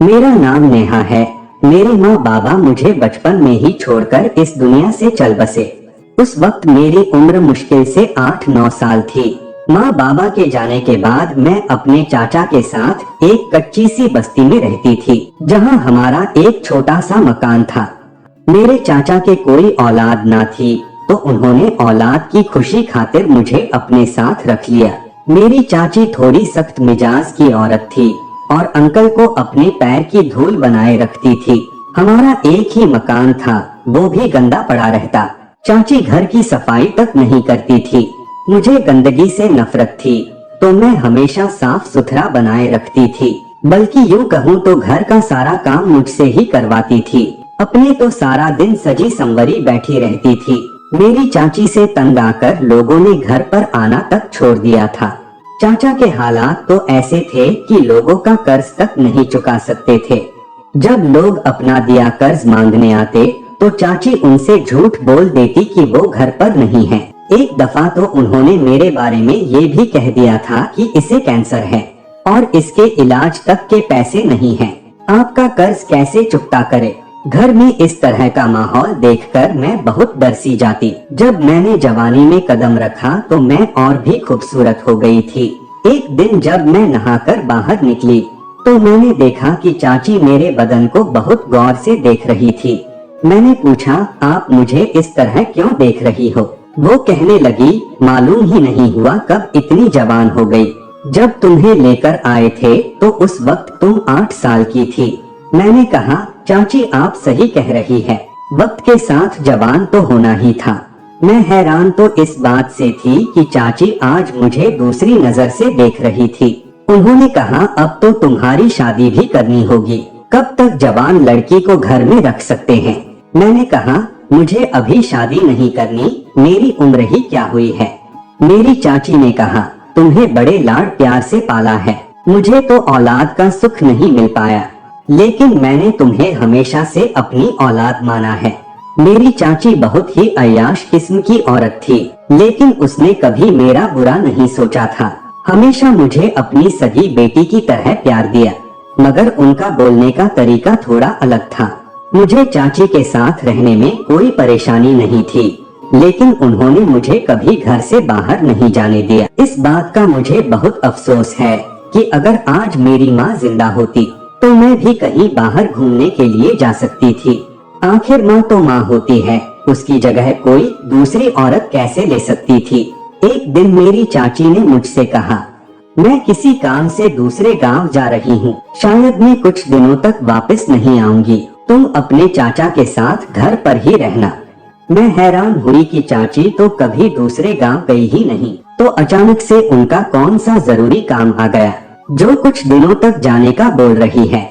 मेरा नाम नेहा है। मेरे माँ बाबा मुझे बचपन में ही छोड़कर इस दुनिया से चल बसे। उस वक्त मेरी उम्र मुश्किल से 8-9 साल थी। माँ बाबा के जाने के बाद मैं अपने चाचा के साथ एक कच्ची सी बस्ती में रहती थी, जहाँ हमारा एक छोटा सा मकान था। मेरे चाचा के कोई औलाद ना थी, तो उन्होंने औलाद की खुशी खातिर मुझे अपने साथ रख लिया। मेरी चाची थोड़ी सख्त मिजाज की औरत थी और अंकल को अपने पैर की धूल बनाए रखती थी। हमारा एक ही मकान था, वो भी गंदा पड़ा रहता। चाची घर की सफाई तक नहीं करती थी। मुझे गंदगी से नफरत थी, तो मैं हमेशा साफ सुथरा बनाए रखती थी। बल्कि यूँ कहूँ तो घर का सारा काम मुझसे ही करवाती थी। अपने तो सारा दिन सजी संवरी बैठी रहती थी। मेरी चाची से तंग आकर लोगों ने घर पर आना तक छोड़ दिया था। चाचा के हालात तो ऐसे थे कि लोगों का कर्ज तक नहीं चुका सकते थे। जब लोग अपना दिया कर्ज मांगने आते, तो चाची उनसे झूठ बोल देती कि वो घर पर नहीं है। एक दफा तो उन्होंने मेरे बारे में ये भी कह दिया था कि इसे कैंसर है और इसके इलाज तक के पैसे नहीं हैं। आपका कर्ज कैसे चुकता करे। घर में इस तरह का माहौल देखकर मैं बहुत डर सी जाती। जब मैंने जवानी में कदम रखा तो मैं और भी खूबसूरत हो गई थी। एक दिन जब मैं नहाकर बाहर निकली, तो मैंने देखा कि चाची मेरे बदन को बहुत गौर से देख रही थी। मैंने पूछा, आप मुझे इस तरह क्यों देख रही हो? वो कहने लगी, मालूम ही नहीं हुआ कब इतनी जवान हो गई। जब तुम्हें लेकर आए थे तो उस वक्त तुम 8 साल की थी। मैंने कहा, चाची आप सही कह रही है, वक्त के साथ जवान तो होना ही था। मैं हैरान तो इस बात से थी कि चाची आज मुझे दूसरी नजर से देख रही थी। उन्होंने कहा, अब तो तुम्हारी शादी भी करनी होगी, कब तक जवान लड़की को घर में रख सकते हैं? मैंने कहा, मुझे अभी शादी नहीं करनी, मेरी उम्र ही क्या हुई है। मेरी चाची ने कहा, तुम्हें बड़े लाड प्यार से पाला है, मुझे तो औलाद का सुख नहीं मिल पाया, लेकिन मैंने तुम्हें हमेशा से अपनी औलाद माना है। मेरी चाची बहुत ही अय्याश किस्म की औरत थी, लेकिन उसने कभी मेरा बुरा नहीं सोचा था। हमेशा मुझे अपनी सगी बेटी की तरह प्यार दिया, मगर उनका बोलने का तरीका थोड़ा अलग था। मुझे चाची के साथ रहने में कोई परेशानी नहीं थी, लेकिन उन्होंने मुझे कभी घर से बाहर नहीं जाने दिया। इस बात का मुझे बहुत अफसोस है कि अगर आज मेरी माँ जिंदा होती तो मैं भी कहीं बाहर घूमने के लिए जा सकती थी। आखिर माँ तो माँ होती है, उसकी जगह कोई दूसरी औरत कैसे ले सकती थी। एक दिन मेरी चाची ने मुझसे कहा, मैं किसी काम से दूसरे गांव जा रही हूँ, शायद मैं कुछ दिनों तक वापस नहीं आऊंगी, तुम अपने चाचा के साथ घर पर ही रहना। मैं हैरान हुई कि चाची तो कभी दूसरे गांव गई ही नहीं, तो अचानक से उनका कौन सा जरूरी काम आ गया जो कुछ दिनों तक जाने का बोल रही है।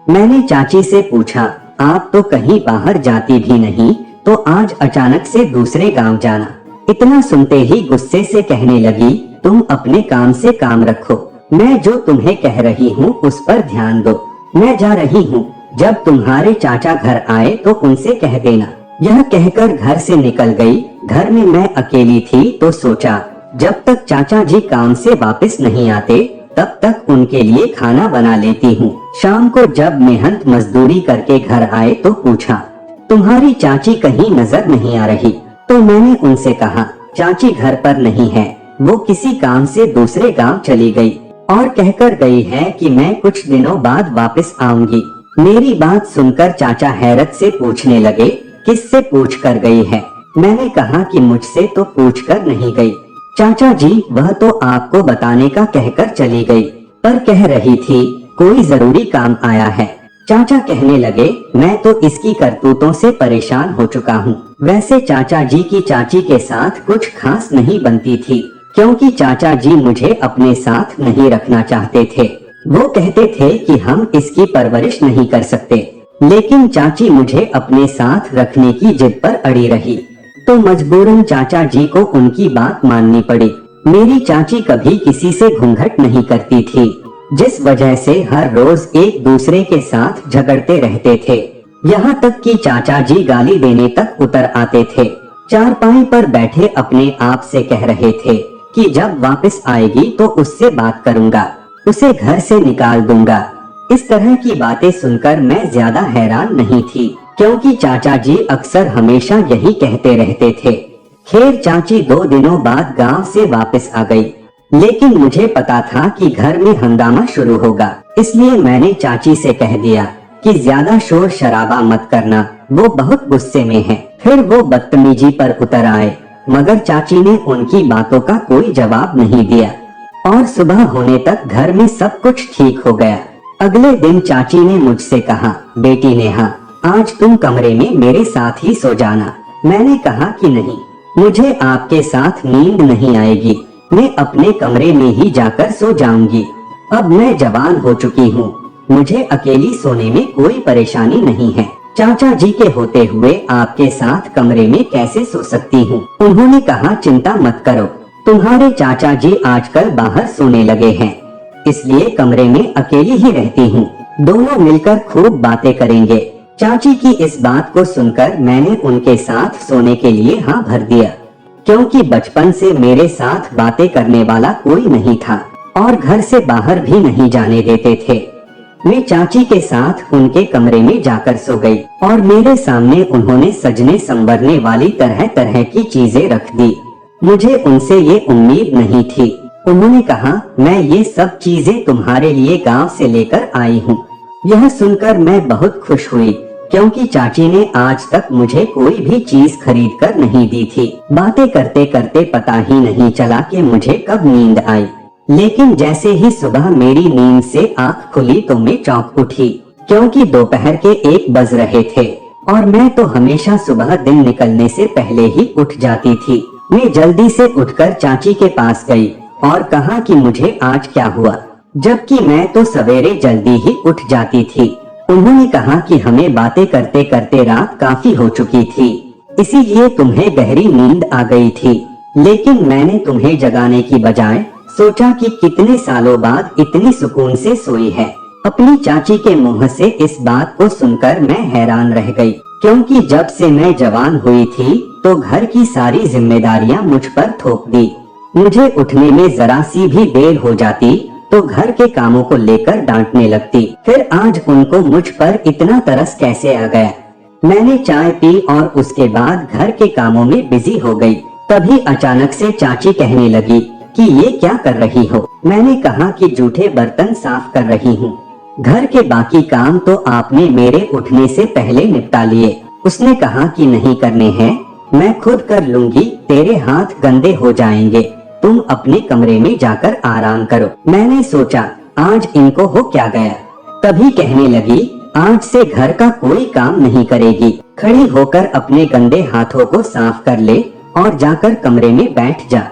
मैंने चाची से पूछा, आप तो कहीं बाहर जाती भी नहीं, तो आज अचानक से दूसरे गांव जाना? इतना सुनते ही गुस्से से कहने लगी, तुम अपने काम से काम रखो, मैं जो तुम्हें कह रही हूँ उस पर ध्यान दो। मैं जा रही हूँ, जब तुम्हारे चाचा घर आए तो उनसे कह देना। यह कहकर घर से निकल गई। घर में मैं अकेली थी तो सोचा, जब तक चाचा जी काम से वापस नहीं आते तब तक उनके लिए खाना बना लेती हूँ। शाम को जब मेहनत मजदूरी करके घर आए तो पूछा, तुम्हारी चाची कहीं नजर नहीं आ रही? तो मैंने उनसे कहा, चाची घर पर नहीं है, वो किसी काम से दूसरे गांव चली गई और कहकर गई है कि मैं कुछ दिनों बाद वापस आऊंगी। मेरी बात सुनकर चाचा हैरत से पूछने लगे, किससे पूछ कर गई है? मैंने कहा कि मुझसे तो पूछ कर नहीं गई चाचा जी, वह तो आपको बताने का कहकर चली गई, पर कह रही थी कोई जरूरी काम आया है। चाचा कहने लगे, मैं तो इसकी करतूतों से परेशान हो चुका हूँ। वैसे चाचा जी की चाची के साथ कुछ खास नहीं बनती थी, क्योंकि चाचा जी मुझे अपने साथ नहीं रखना चाहते थे। वो कहते थे कि हम इसकी परवरिश नहीं कर सकते, लेकिन चाची मुझे अपने साथ रखने की जिद पर अड़ी रही, तो मजबूरन चाचा जी को उनकी बात माननी पड़ी। मेरी चाची कभी किसी से घूंघट नहीं करती थी, जिस वजह से हर रोज एक दूसरे के साथ झगड़ते रहते थे। यहाँ तक कि चाचा जी गाली देने तक उतर आते थे। चारपाई पर बैठे अपने आप से कह रहे थे कि जब वापस आएगी तो उससे बात करूंगा, उसे घर से निकाल दूंगा। इस तरह की बातें सुनकर मैं ज्यादा हैरान नहीं थी, क्योंकि चाचा जी अक्सर हमेशा यही कहते रहते थे। खैर चाची 2 दिनों बाद गांव से वापस आ गई, लेकिन मुझे पता था कि घर में हंगामा शुरू होगा, इसलिए मैंने चाची से कह दिया कि ज्यादा शोर शराबा मत करना, वो बहुत गुस्से में है। फिर वो बदतमीजी पर उतर आए, मगर चाची ने उनकी बातों का कोई जवाब नहीं दिया और सुबह होने तक घर में सब कुछ ठीक हो गया। अगले दिन चाची ने मुझसे कहा, बेटी नेहा, आज तुम कमरे में मेरे साथ ही सो जाना। मैंने कहा कि नहीं, मुझे आपके साथ नींद नहीं आएगी, मैं अपने कमरे में ही जाकर सो जाऊंगी। अब मैं जवान हो चुकी हूँ, मुझे अकेली सोने में कोई परेशानी नहीं है। चाचा जी के होते हुए आपके साथ कमरे में कैसे सो सकती हूँ? उन्होंने कहा, चिंता मत करो, तुम्हारे चाचा जी आजकल बाहर सोने लगे हैं, इसलिए कमरे में अकेली ही रहती हूँ, दोनों मिलकर खूब बातें करेंगे। चाची की इस बात को सुनकर मैंने उनके साथ सोने के लिए हाँ भर दिया, क्योंकि बचपन से मेरे साथ बातें करने वाला कोई नहीं था और घर से बाहर भी नहीं जाने देते थे। मैं चाची के साथ उनके कमरे में जाकर सो गई और मेरे सामने उन्होंने सजने संवरने वाली तरह तरह की चीजें रख दी। मुझे उनसे ये उम्मीद नहीं थी। उन्होंने कहा, मैं ये सब चीजें तुम्हारे लिए गांव से लेकर आई हूँ। यह सुनकर मैं बहुत खुश हुई, क्योंकि चाची ने आज तक मुझे कोई भी चीज खरीद कर नहीं दी थी। बातें करते करते पता ही नहीं चला कि मुझे कब नींद आई, लेकिन जैसे ही सुबह मेरी नींद से आँख खुली तो मैं चौंक उठी, क्योंकि दोपहर के 1 बज रहे थे और मैं तो हमेशा सुबह दिन निकलने से पहले ही उठ जाती थी। मैं जल्दी से उठकर चाची के पास गई और कहा कि मुझे आज क्या हुआ, जबकि मैं तो सवेरे जल्दी ही उठ जाती थी। उन्होंने कहा कि हमें बातें करते करते रात काफी हो चुकी थी, इसीलिए तुम्हें गहरी नींद आ गई थी, लेकिन मैंने तुम्हें जगाने की बजाय सोचा कि कितने सालों बाद इतनी सुकून से सोई है। अपनी चाची के मुंह से इस बात को सुनकर मैं हैरान रह गई, क्योंकि जब से मैं जवान हुई थी तो घर की सारी जिम्मेदारियां मुझ पर थोप दी। मुझे उठने में जरा सी भी देर हो जाती तो घर के कामों को लेकर डांटने लगती। फिर आज उनको मुझ पर इतना तरस कैसे आ गया। मैंने चाय पी और उसके बाद घर के कामों में बिजी हो गई। तभी अचानक से चाची कहने लगी कि ये क्या कर रही हो। मैंने कहा कि जूठे बर्तन साफ कर रही हूँ, घर के बाकी काम तो आपने मेरे उठने से पहले निपटा लिए। उसने कहा कि नहीं करने हैं, मैं खुद कर लूंगी, तेरे हाथ गंदे हो जाएंगे, तुम अपने कमरे में जाकर आराम करो। मैंने सोचा आज इनको हो क्या गया। तभी कहने लगी, आज से घर का कोई काम नहीं करेगी, खड़ी होकर अपने गंदे हाथों को साफ कर ले और जाकर कमरे में बैठ जा।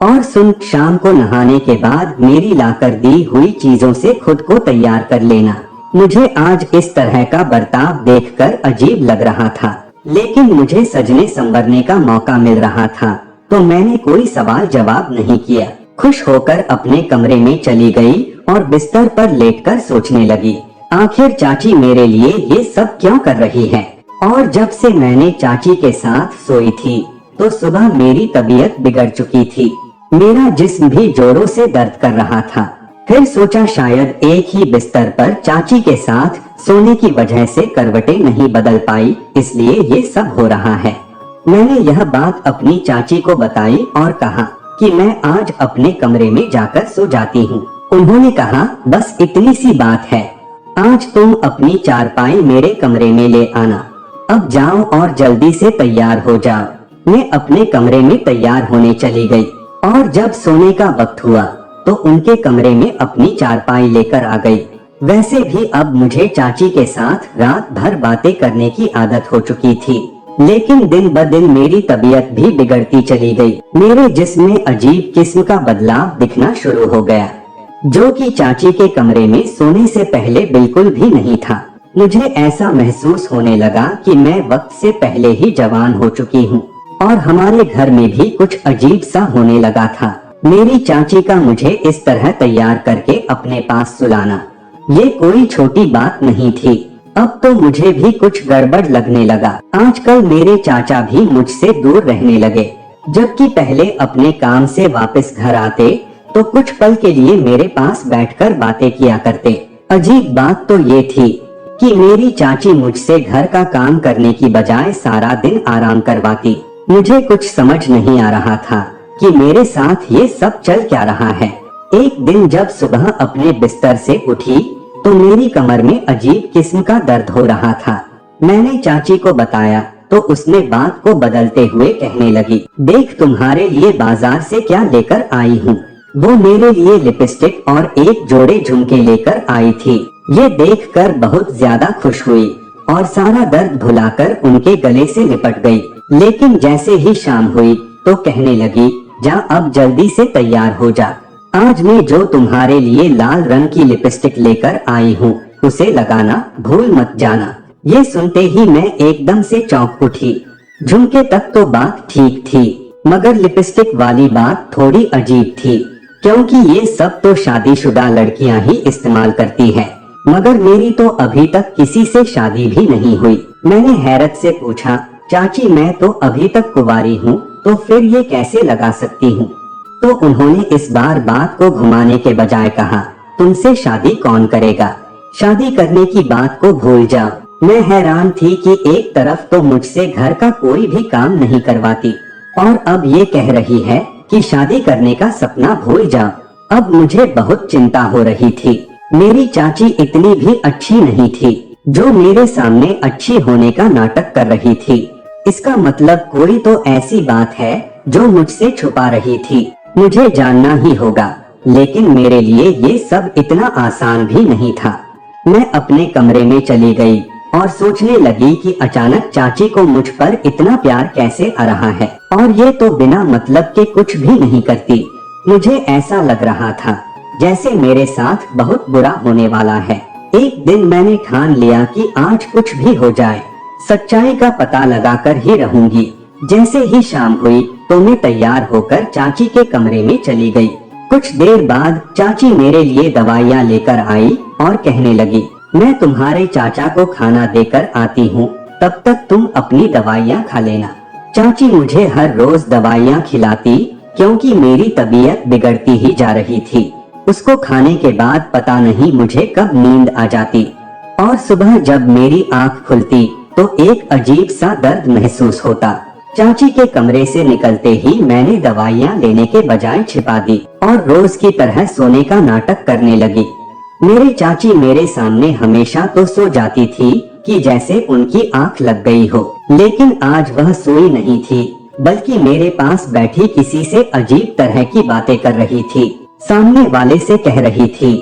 और सुन, शाम को नहाने के बाद मेरी लाकर दी हुई चीजों से खुद को तैयार कर लेना। मुझे आज इस तरह का बर्ताव देखकर अजीब लग रहा था, लेकिन मुझे सजने संवरने का मौका मिल रहा था, तो मैंने कोई सवाल जवाब नहीं किया। खुश होकर अपने कमरे में चली गई और बिस्तर पर लेटकर सोचने लगी, आखिर चाची मेरे लिए ये सब क्यों कर रही है। और जब से मैंने चाची के साथ सोई थी तो सुबह मेरी तबीयत बिगड़ चुकी थी, मेरा जिस्म भी जोरों से दर्द कर रहा था। फिर सोचा शायद एक ही बिस्तर पर चाची के साथ सोने की वजह से करवटें नहीं बदल पाई, इसलिए ये सब हो रहा है। मैंने यह बात अपनी चाची को बताई और कहा कि मैं आज अपने कमरे में जाकर सो जाती हूँ। उन्होंने कहा, बस इतनी सी बात है, आज तुम अपनी चारपाई मेरे कमरे में ले आना। अब जाओ और जल्दी से तैयार हो जाओ। मैं अपने कमरे में तैयार होने चली गई और जब सोने का वक्त हुआ तो उनके कमरे में अपनी चारपाई लेकर आ गई। वैसे भी अब मुझे चाची के साथ रात भर बातें करने की आदत हो चुकी थी, लेकिन दिन ब दिन मेरी तबीयत भी बिगड़ती चली गई। मेरे जिस्म में अजीब किस्म का बदलाव दिखना शुरू हो गया, जो कि चाची के कमरे में सोने से पहले बिल्कुल भी नहीं था। मुझे ऐसा महसूस होने लगा कि मैं वक्त से पहले ही जवान हो चुकी हूँ और हमारे घर में भी कुछ अजीब सा होने लगा था। मेरी चाची का मुझे इस तरह तैयार करके अपने पास सुलाना ये कोई छोटी बात नहीं थी। अब तो मुझे भी कुछ गड़बड़ लगने लगा। आजकल मेरे चाचा भी मुझसे दूर रहने लगे, जबकि पहले अपने काम से वापस घर आते तो कुछ पल के लिए मेरे पास बैठकर बातें किया करते। अजीब बात तो ये थी कि मेरी चाची मुझसे घर का काम करने की बजाय सारा दिन आराम करवाती। मुझे कुछ समझ नहीं आ रहा था कि मेरे साथ ये सब चल क्या रहा है। एक दिन जब सुबह अपने बिस्तर से उठी तो मेरी कमर में अजीब किस्म का दर्द हो रहा था। मैंने चाची को बताया तो उसने बात को बदलते हुए कहने लगी, देख तुम्हारे लिए बाजार से क्या लेकर आई हूँ। वो मेरे लिए लिपस्टिक और एक जोड़े झुमके लेकर आई थी। ये देखकर बहुत ज्यादा खुश हुई और सारा दर्द भुलाकर उनके गले से लिपट गई। लेकिन जैसे ही शाम हुई तो कहने लगी, जा अब जल्दी से तैयार हो जा। आज मैं जो तुम्हारे लिए लाल रंग की लिपस्टिक लेकर आई हूँ उसे लगाना भूल मत जाना। ये सुनते ही मैं एकदम से चौंक उठी। झुमके तक तो बात ठीक थी मगर लिपस्टिक वाली बात थोड़ी अजीब थी, क्योंकि ये सब तो शादीशुदा लड़कियां ही इस्तेमाल करती हैं। मगर मेरी तो अभी तक किसी से शादी भी नहीं हुई। मैंने हैरत से पूछा, चाची मैं तो अभी तक कुंवारी हूँ तो फिर ये कैसे लगा सकती हूँ। तो उन्होंने इस बार बात को घुमाने के बजाय कहा, तुमसे शादी कौन करेगा, शादी करने की बात को भूल जाओ। मैं हैरान थी कि एक तरफ तो मुझसे घर का कोई भी काम नहीं करवाती और अब ये कह रही है कि शादी करने का सपना भूल जाओ। अब मुझे बहुत चिंता हो रही थी। मेरी चाची इतनी भी अच्छी नहीं थी जो मेरे सामने अच्छी होने का नाटक कर रही थी। इसका मतलब कोई तो ऐसी बात है जो मुझसे छुपा रही थी। मुझे जानना ही होगा। लेकिन मेरे लिए ये सब इतना आसान भी नहीं था। मैं अपने कमरे में चली गई और सोचने लगी कि अचानक चाची को मुझ पर इतना प्यार कैसे आ रहा है, और ये तो बिना मतलब के कुछ भी नहीं करती। मुझे ऐसा लग रहा था जैसे मेरे साथ बहुत बुरा होने वाला है। एक दिन मैंने ठान लिया कि आज कुछ भी हो जाए सच्चाई का पता लगाकर ही रहूंगी। जैसे ही शाम हुई तो मैं तैयार होकर चाची के कमरे में चली गई। कुछ देर बाद चाची मेरे लिए दवाइयाँ लेकर आई और कहने लगी, मैं तुम्हारे चाचा को खाना देकर आती हूँ, तब तक तुम अपनी दवाइयाँ खा लेना। चाची मुझे हर रोज दवाइयाँ खिलाती क्योंकि मेरी तबीयत बिगड़ती ही जा रही थी। उसको खाने के बाद पता नहीं मुझे कब नींद आ जाती और सुबह जब मेरी आँख खुलती तो एक अजीब सा दर्द महसूस होता। चाची के कमरे से निकलते ही मैंने दवाइयाँ लेने के बजाय छिपा दी और रोज की तरह सोने का नाटक करने लगी। मेरी चाची मेरे सामने हमेशा तो सो जाती थी कि जैसे उनकी आंख लग गई हो, लेकिन आज वह सोई नहीं थी बल्कि मेरे पास बैठी किसी से अजीब तरह की बातें कर रही थी। सामने वाले से कह रही थी,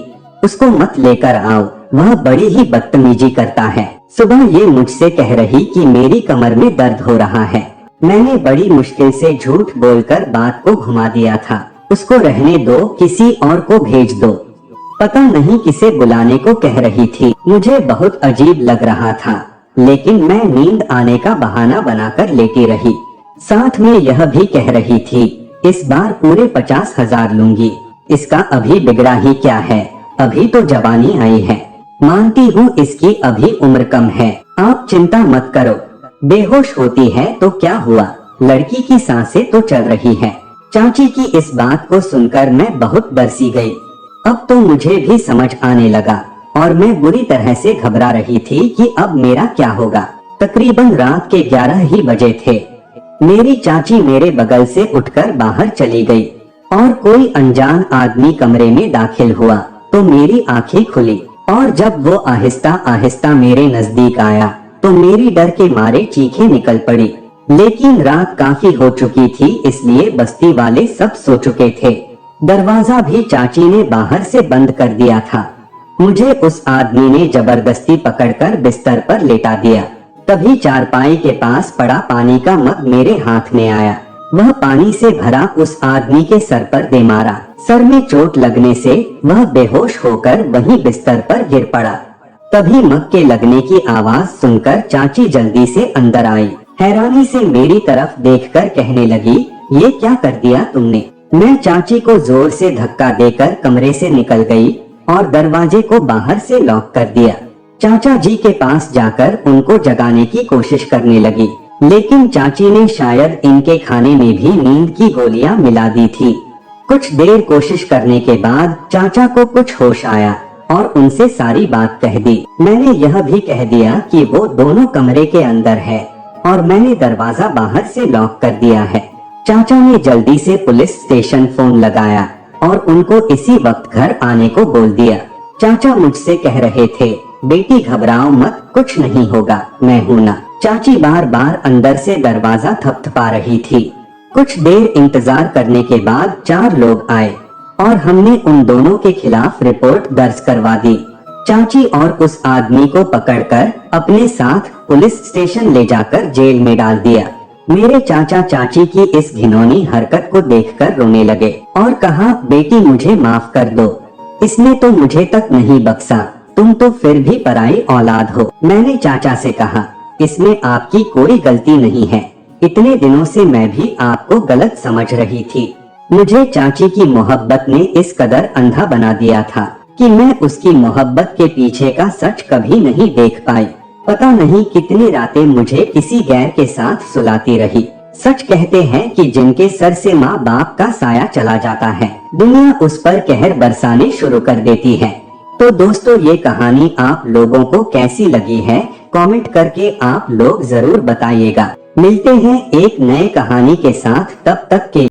उसको मत लेकर आओ, वह बड़ी ही बदतमीजी करता है। सुबह ये मुझसे कह रही कि मेरी कमर में दर्द हो रहा है। मैंने बड़ी मुश्किल से झूठ बोलकर बात को घुमा दिया था। उसको रहने दो, किसी और को भेज दो। पता नहीं किसे बुलाने को कह रही थी। मुझे बहुत अजीब लग रहा था, लेकिन मैं नींद आने का बहाना बनाकर लेटी रही। साथ में यह भी कह रही थी, इस बार पूरे 50,000 लूंगी। इसका अभी बिगड़ा ही क्या है, अभी तो जवानी आई है। मानती हूँ इसकी अभी उम्र कम है, आप चिंता मत करो। बेहोश होती है तो क्या हुआ, लड़की की सांसें तो चल रही है। चाची की इस बात को सुनकर मैं बहुत डर सी गई। अब तो मुझे भी समझ आने लगा और मैं बुरी तरह से घबरा रही थी कि अब मेरा क्या होगा। तकरीबन रात के 11 ही बजे थे। मेरी चाची मेरे बगल से उठकर बाहर चली गई और कोई अनजान आदमी कमरे में दाखिल हुआ तो मेरी आंखें खुली और जब वो आहिस्ता आहिस्ता मेरे नजदीक आया तो मेरी डर के मारे चीखें निकल पड़ी। लेकिन रात काफी हो चुकी थी, इसलिए बस्ती वाले सब सो चुके थे। दरवाजा भी चाची ने बाहर से बंद कर दिया था। मुझे उस आदमी ने जबरदस्ती पकड़कर बिस्तर पर लेटा दिया। तभी चारपाई के पास पड़ा पानी का मग मेरे हाथ में आया। वह पानी से भरा उस आदमी के सर पर दे मारा। सर में चोट लगने से वह बेहोश होकर वहीं बिस्तर पर गिर पड़ा। तभी मग के लगने की आवाज सुनकर चाची जल्दी से अंदर आई। हैरानी से मेरी तरफ देखकर कहने लगी, ये क्या कर दिया तुमने। मैं चाची को जोर से धक्का देकर कमरे से निकल गई और दरवाजे को बाहर से लॉक कर दिया। चाचा जी के पास जाकर उनको जगाने की कोशिश करने लगी, लेकिन चाची ने शायद इनके खाने में भी नींद की गोलियां मिला दी थी। कुछ देर कोशिश करने के बाद चाचा को कुछ होश आया और उनसे सारी बात कह दी। मैंने यह भी कह दिया कि वो दोनों कमरे के अंदर है और मैंने दरवाजा बाहर से लॉक कर दिया है। चाचा ने जल्दी से पुलिस स्टेशन फोन लगाया और उनको इसी वक्त घर आने को बोल दिया। चाचा मुझसे कह रहे थे, बेटी घबराओ मत, कुछ नहीं होगा, मैं हूँ ना। चाची बार बार अंदर से दरवाजा थपथपा रही थी। कुछ देर इंतजार करने के बाद 4 लोग आए और हमने उन दोनों के खिलाफ रिपोर्ट दर्ज करवा दी। चाची और उस आदमी को पकड़कर अपने साथ पुलिस स्टेशन ले जाकर जेल में डाल दिया। मेरे चाचा चाची की इस घिनौनी हरकत को देखकर रोने लगे और कहा, बेटी मुझे माफ कर दो, इसने तो मुझे तक नहीं बख्शा, तुम तो फिर भी पराई औलाद हो। मैंने चाचा से कहा, इसमें आपकी कोई गलती नहीं है, इतने दिनों से मैं भी आपको गलत समझ रही थी। मुझे चाची की मोहब्बत ने इस कदर अंधा बना दिया था कि मैं उसकी मोहब्बत के पीछे का सच कभी नहीं देख पाई। पता नहीं कितनी रातें मुझे किसी गैर के साथ सुलाती रही। सच कहते हैं कि जिनके सर से माँ बाप का साया चला जाता है, दुनिया उस पर कहर बरसाने शुरू कर देती है। तो दोस्तों, ये कहानी आप लोगों को कैसी लगी है, कमेंट करके आप लोग जरूर बताइएगा। मिलते हैं एक नए कहानी के साथ, तब तक के